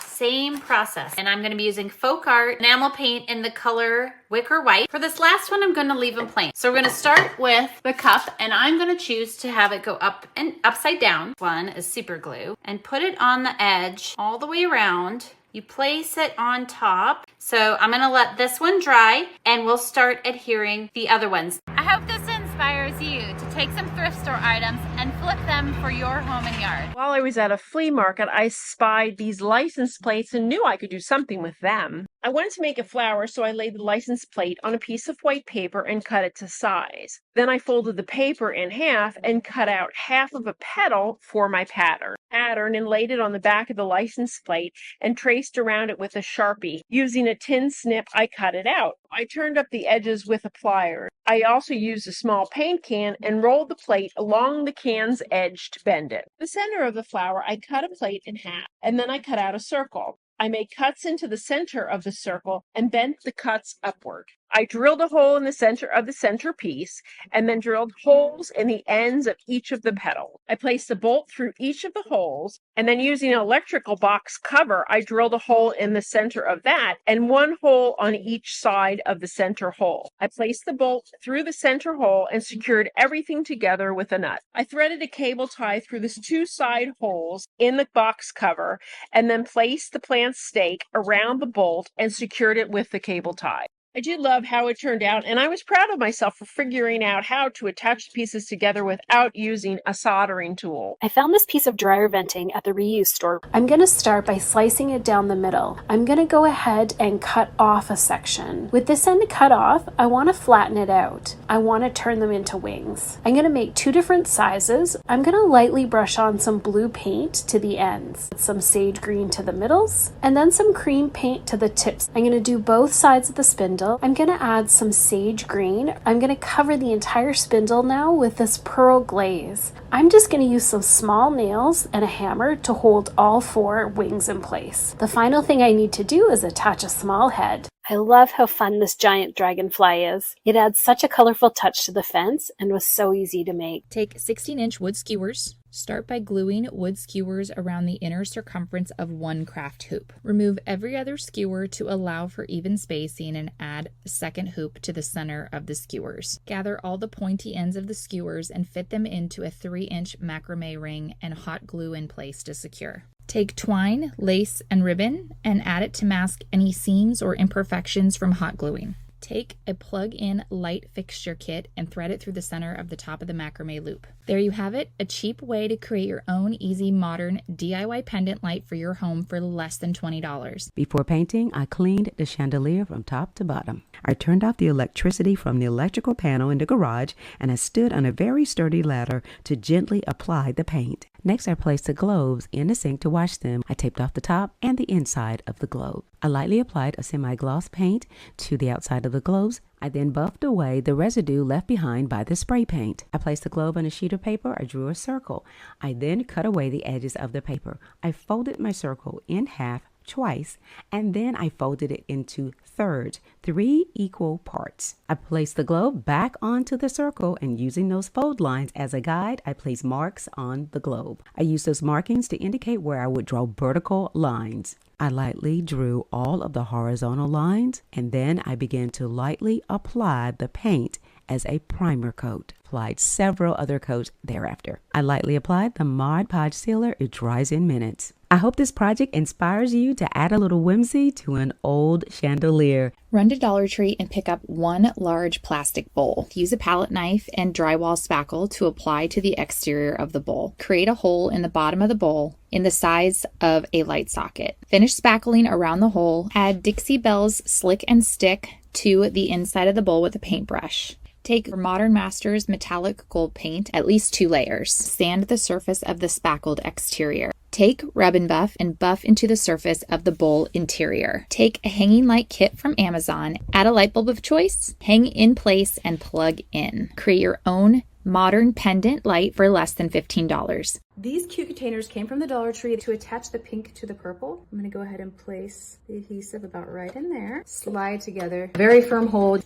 Same process. And I'm going to be using Folk Art enamel paint in the color Wicker White. For this last one, I'm going to leave them plain. So we're going to start with the cup, and I'm going to choose to have it go up and upside down. One is super glue, and put it on the edge all the way around. You place it on top. So I'm going to let this one dry, and we'll start adhering the other ones. I hope this inspires you to take some thrift store items and flip them for your home and yard. While I was at a flea market, I spied these license plates and knew I could do something with them. I wanted to make a flower, so I laid the license plate on a piece of white paper and cut it to size. Then I folded the paper in half and cut out half of a petal for my pattern and laid it on the back of the license plate and traced around it with a Sharpie. Using a tin snip, I cut it out. I turned up the edges with a plier. I also used a small paint can and rolled the plate along the can's edge to bend it. The center of the flower, I cut a plate in half, and then I cut out a circle. I made cuts into the center of the circle and bent the cuts upward. I drilled a hole in the center of the centerpiece and then drilled holes in the ends of each of the petals. I placed a bolt through each of the holes, and then using an electrical box cover, I drilled a hole in the center of that and one hole on each side of the center hole. I placed the bolt through the center hole and secured everything together with a nut. I threaded a cable tie through the two side holes in the box cover and then placed the plant stake around the bolt and secured it with the cable tie. I do love how it turned out, and I was proud of myself for figuring out how to attach the pieces together without using a soldering tool. I found this piece of dryer venting at the reuse store. I'm going to start by slicing it down the middle. I'm going to go ahead and cut off a section. With this end cut off, I want to flatten it out. I want to turn them into wings. I'm going to make 2 different sizes. I'm going to lightly brush on some blue paint to the ends, some sage green to the middles, and then some cream paint to the tips. I'm going to do both sides of the spindle spindle. I'm gonna add some sage green. I'm gonna cover the entire spindle now with this pearl glaze. I'm just gonna use some small nails and a hammer to hold all 4 wings in place. The final thing I need to do is attach a small head. I love how fun this giant dragonfly is. It adds such a colorful touch to the fence and was so easy to make. Take 16-inch wood skewers. Start by gluing wood skewers around the inner circumference of one craft hoop. Remove every other skewer to allow for even spacing and add a second hoop to the center of the skewers. Gather all the pointy ends of the skewers and fit them into a 3-inch macrame ring and hot glue in place to secure. Take twine, lace, and ribbon and add it to mask any seams or imperfections from hot gluing. Take a plug-in light fixture kit and thread it through the center of the top of the macrame loop. There you have it, a cheap way to create your own easy modern DIY pendant light for your home for less than $20. Before painting, I cleaned the chandelier from top to bottom. I turned off the electricity from the electrical panel in the garage and I stood on a very sturdy ladder to gently apply the paint. Next, I placed the globes in the sink to wash them. I taped off the top and the inside of the globe. I lightly applied a semi-gloss paint to the outside of the globes. I then buffed away the residue left behind by the spray paint. I placed the globe on a sheet of paper. I drew a circle. I then cut away the edges of the paper. I folded my circle in half twice, and then I folded it into thirds, 3 equal parts. I placed the globe back onto the circle, and using those fold lines as a guide, I placed marks on the globe. I used those markings to indicate where I would draw vertical lines. I lightly drew all of the horizontal lines, and then I began to lightly apply the paint as a primer coat. Applied several other coats thereafter. I lightly applied the Mod Podge sealer. It dries in minutes. I hope this project inspires you to add a little whimsy to an old chandelier. Run to Dollar Tree and pick up 1 large plastic bowl. Use a palette knife and drywall spackle to apply to the exterior of the bowl. Create a hole in the bottom of the bowl in the size of a light socket. Finish spackling around the hole. Add Dixie Belle's Slick and Stick to the inside of the bowl with a paintbrush. Take Modern Masters metallic gold paint, at least 2 layers. Sand the surface of the spackled exterior. Take Rub and Buff and buff into the surface of the bowl interior. Take a hanging light kit from Amazon, add a light bulb of choice, hang in place, and plug in. Create your own modern pendant light for less than $15. These cute containers came from the Dollar Tree. To attach the pink to the purple, I'm gonna go ahead and place the adhesive about right in there. Slide together. Very firm hold.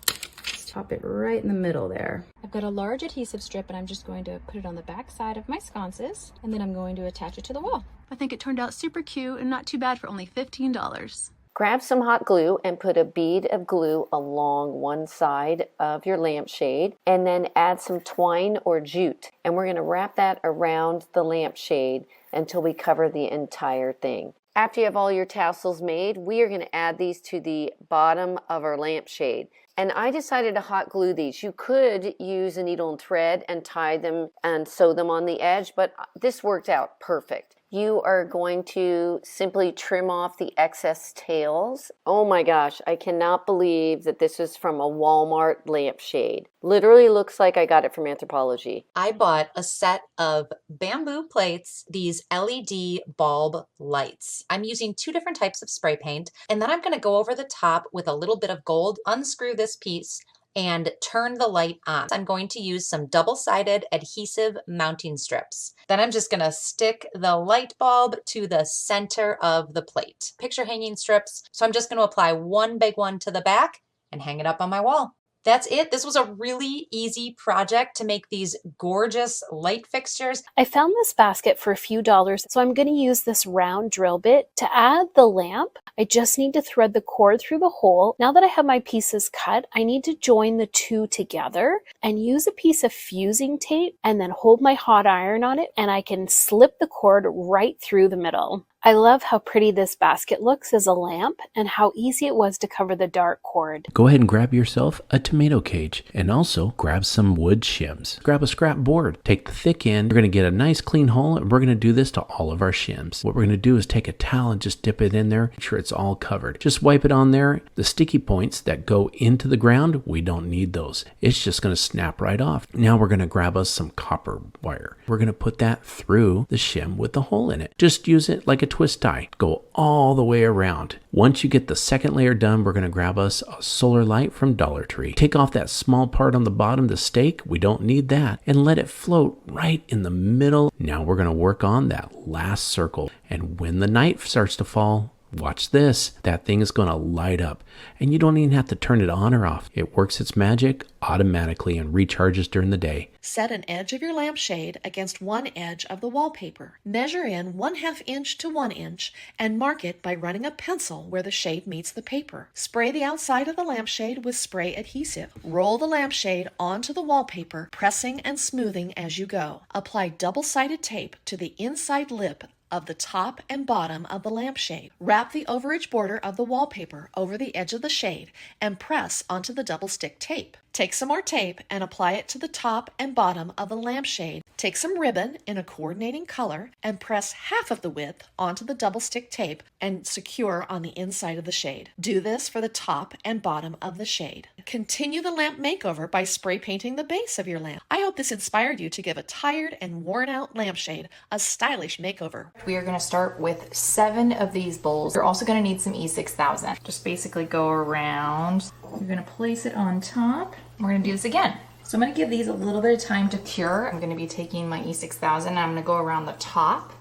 Pop it right in the middle there. I've got a large adhesive strip and I'm just going to put it on the back side of my sconces and then I'm going to attach it to the wall. I think it turned out super cute and not too bad for only $15. Grab some hot glue and put a bead of glue along one side of your lampshade and then add some twine or jute. And we're going to wrap that around the lampshade until we cover the entire thing. After you have all your tassels made, we are going to add these to the bottom of our lampshade. And I decided to hot glue these. You could use a needle and thread and tie them and sew them on the edge, but this worked out perfect. You are going to simply trim off the excess tails. Oh my gosh, I cannot believe that this is from a Walmart lampshade. Literally looks like I got it from Anthropologie. I bought a set of bamboo plates, these LED bulb lights. I'm using 2 different types of spray paint, and then I'm going to go over the top with a little bit of gold, unscrew this piece, and turn the light on. I'm going to use some double-sided adhesive mounting strips. Then I'm just going to stick the light bulb to the center of the plate. Picture hanging strips, so I'm just going to apply 1 big one to the back and hang it up on my wall. That's it. This was a really easy project to make these gorgeous light fixtures. I found this basket for a few dollars, so I'm going to use this round drill bit. To add the lamp, I just need to thread the cord through the hole. Now that I have my pieces cut, I need to join the 2 together and use a piece of fusing tape and then hold my hot iron on it, and I can slip the cord right through the middle. I love how pretty this basket looks as a lamp and how easy it was to cover the dark cord. Go ahead and grab yourself a tomato cage and also grab some wood shims. Grab a scrap board, take the thick end. You're going to get a nice clean hole, and we're going to do this to all of our shims. What we're going to do is take a towel and just dip it in there, make sure it's all covered. Just wipe it on there. The sticky points that go into the ground, we don't need those. It's just going to snap right off. Now we're going to grab us some copper wire. We're going to put that through the shim with the hole in it. Just use it like a twist tie. Go all the way around. Once you get the second layer done, we're going to grab us a solar light from Dollar Tree. Take off that small part on the bottom, the stake. We don't need that. And let it float right in the middle. Now we're going to work on that last circle. And when the night starts to fall, watch this. That thing is going to light up. And you don't even have to turn it on or off. It works its magic automatically and recharges during the day. Set an edge of your lampshade against one edge of the wallpaper. Measure in 1/2 inch to 1 inch and mark it by running a pencil where the shade meets the paper. Spray the outside of the lampshade with spray adhesive. Roll the lampshade onto the wallpaper, pressing and smoothing as you go. Apply double-sided tape to the inside lip of the top and bottom of the lampshade. Wrap the overage border of the wallpaper over the edge of the shade and press onto the double stick tape. Take some more tape and apply it to the top and bottom of the lampshade. Take some ribbon in a coordinating color and press half of the width onto the double stick tape and secure on the inside of the shade. Do this for the top and bottom of the shade. Continue the lamp makeover by spray painting the base of your lamp. I hope this inspired you to give a tired and worn out lampshade a stylish makeover. We are going to start with 7 of these bowls. You're also going to need some E6000. Just basically go around. You're going to place it on top. We're going to do this again. So I'm going to give these a little bit of time to cure. I'm going to be taking my E6000 and I'm going to go around the top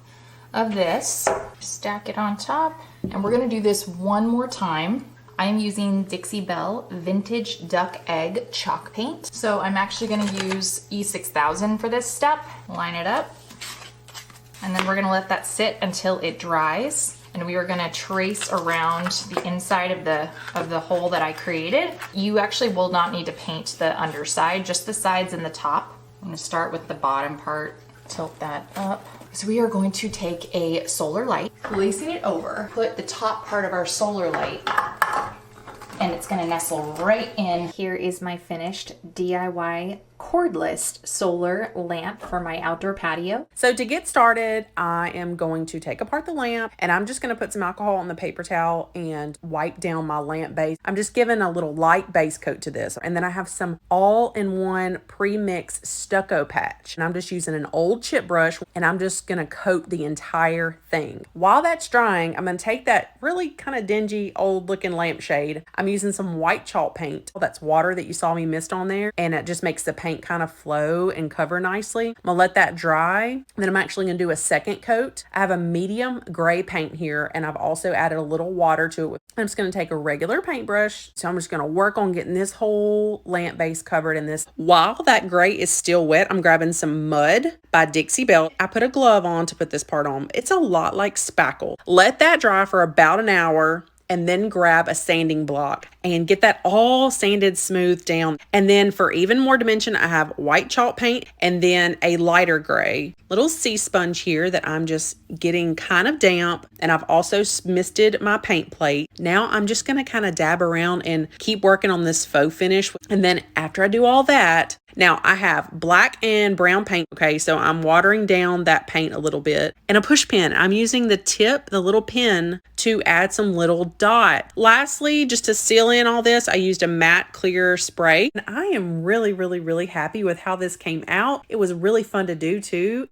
of this, stack it on top, and we're going to do this one more time. I am using Dixie Belle Vintage Duck Egg Chalk Paint. So I'm actually going to use E6000 for this step. Line it up. And then we're going to let that sit until it dries. And we are going to trace around the inside of the hole that I created. You actually will not need to paint the underside, just the sides and the top. I'm going to start with the bottom part, tilt that up. So we are going to take a solar light, placing it over, put the top part of our solar light, and it's going to nestle right in. Here is my finished DIY cordless solar lamp for my outdoor patio. So to get started, I am going to take apart the lamp and I'm just going to put some alcohol on the paper towel and wipe down my lamp base. I'm just giving a little light base coat to this. And then I have some all-in-one pre-mix stucco patch. And I'm just using an old chip brush and I'm just going to coat the entire thing. While that's drying, I'm going to take that really kind of dingy old looking lampshade. I'm using some white chalk paint. That's water that you saw me mist on there. And it just makes the paint kind of flow and cover nicely. I'm gonna let that dry. Then I'm actually gonna do a second coat. I have a medium gray paint here and I've also added a little water to it. I'm just gonna take a regular paintbrush. So I'm just gonna work on getting this whole lamp base covered in this. While that gray is still wet, I'm grabbing some mud by Dixie Belle. I put a glove on to put this part on. It's a lot like spackle. Let that dry for about an hour and then grab a sanding block and get that all sanded smooth down. And then for even more dimension, I have white chalk paint and then a lighter gray little sea sponge here that I'm just getting kind of damp. And I've also misted my paint plate. Now I'm just gonna kind of dab around and keep working on this faux finish. And then after I do all that, now I have black and brown paint. Okay, so I'm watering down that paint a little bit and a push pin. I'm using the tip, the little pin, to add some little dot. Lastly, just to seal in all this, I used a matte clear spray. And I am really happy with how this came out. It was really fun to do too.